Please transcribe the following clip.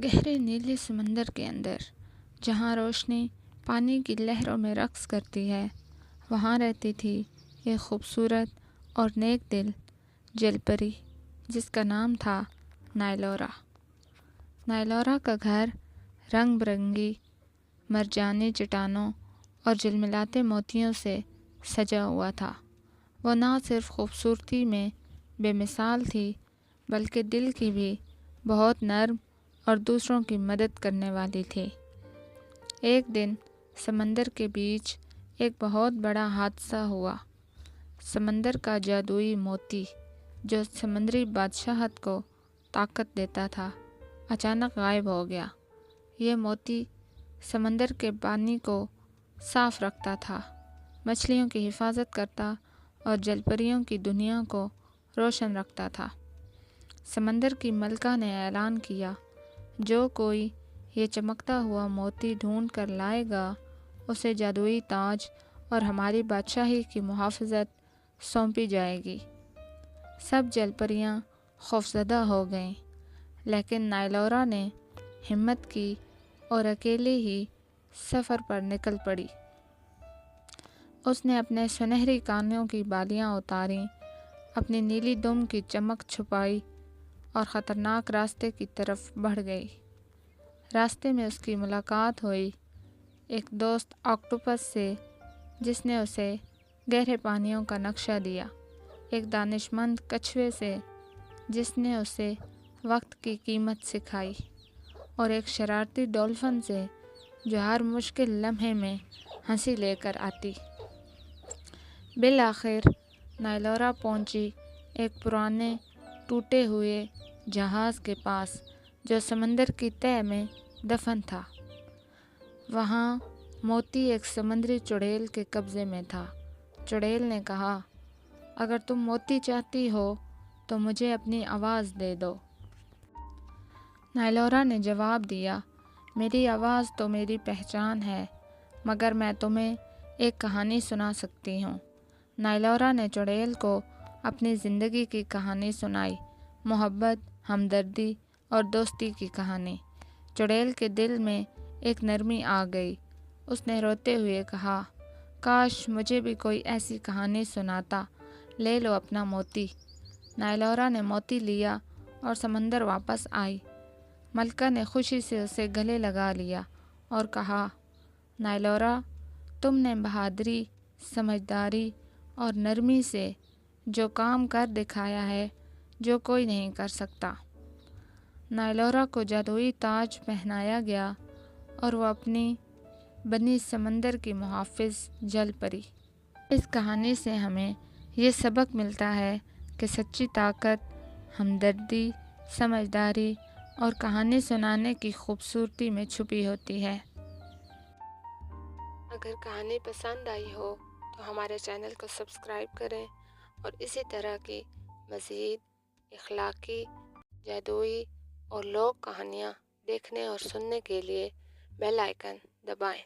گہرے نیلے سمندر کے اندر، جہاں روشنی پانی کی لہروں میں رقص کرتی ہے، وہاں رہتی تھی ایک خوبصورت اور نیک دل جل پری جس کا نام تھا نائلورا۔ نائلورا کا گھر رنگ برنگی مرجانی چٹانوں اور جلملاتے موتیوں سے سجا ہوا تھا۔ وہ نہ صرف خوبصورتی میں بے مثال تھی بلکہ دل کی بھی بہت نرم اور دوسروں کی مدد کرنے والی تھی۔ ایک دن سمندر کے بیچ ایک بہت بڑا حادثہ ہوا۔ سمندر کا جادوئی موتی جو سمندری بادشاہت کو طاقت دیتا تھا، اچانک غائب ہو گیا۔ یہ موتی سمندر کے پانی کو صاف رکھتا تھا، مچھلیوں کی حفاظت کرتا اور جل پریوں کی دنیا کو روشن رکھتا تھا۔ سمندر کی ملکہ نے اعلان کیا، جو کوئی یہ چمکتا ہوا موتی ڈھونڈ کر لائے گا، اسے جادوئی تاج اور ہماری بادشاہی کی محافظت سونپی جائے گی۔ سب جل پریاں خوفزدہ ہو گئیں، لیکن نائلورا نے ہمت کی اور اکیلے ہی سفر پر نکل پڑی۔ اس نے اپنے سنہری کانوں کی بالیاں اتاریں، اپنی نیلی دم کی چمک چھپائی اور خطرناک راستے کی طرف بڑھ گئی۔ راستے میں اس کی ملاقات ہوئی ایک دوست آکٹوپس سے جس نے اسے گہرے پانیوں کا نقشہ دیا، ایک دانش مند کچھوے سے جس نے اسے وقت کی قیمت سکھائی، اور ایک شرارتی ڈولفن سے جو ہر مشکل لمحے میں ہنسی لے کر آتی۔ بالآخر نائلورا پہنچی ایک پرانے ٹوٹے ہوئے جہاز کے پاس جو سمندر کی تہہ میں دفن تھا۔ وہاں موتی ایک سمندری چڑیل کے قبضے میں تھا۔ چڑیل نے کہا، اگر تم موتی چاہتی ہو تو مجھے اپنی آواز دے دو۔ نائلورا نے جواب دیا، میری آواز تو میری پہچان ہے، مگر میں تمہیں ایک کہانی سنا سکتی ہوں۔ نائلورا نے چڑیل کو اپنی زندگی کی کہانی سنائی، محبت، ہمدردی اور دوستی کی کہانی۔ چڑیل کے دل میں ایک نرمی آ گئی۔ اس نے روتے ہوئے کہا، کاش مجھے بھی کوئی ایسی کہانی سناتا، لے لو اپنا موتی۔ نائلورا نے موتی لیا اور سمندر واپس آئی۔ ملکہ نے خوشی سے اسے گلے لگا لیا اور کہا، نائلورا، تم نے بہادری، سمجھداری اور نرمی سے جو کام کر دکھایا ہے جو کوئی نہیں کر سکتا۔ نائلورا کو جادوئی تاج پہنایا گیا اور وہ اپنی بنی سمندر کی محافظ جل پری۔ اس کہانی سے ہمیں یہ سبق ملتا ہے کہ سچی طاقت ہمدردی، سمجھداری اور کہانی سنانے کی خوبصورتی میں چھپی ہوتی ہے۔ اگر کہانی پسند آئی ہو تو ہمارے چینل کو سبسکرائب کریں اور اسی طرح کی مزید اخلاقی، جادوئی اور لوک کہانیاں دیکھنے اور سننے کے لیے بیل آئیکن دبائیں۔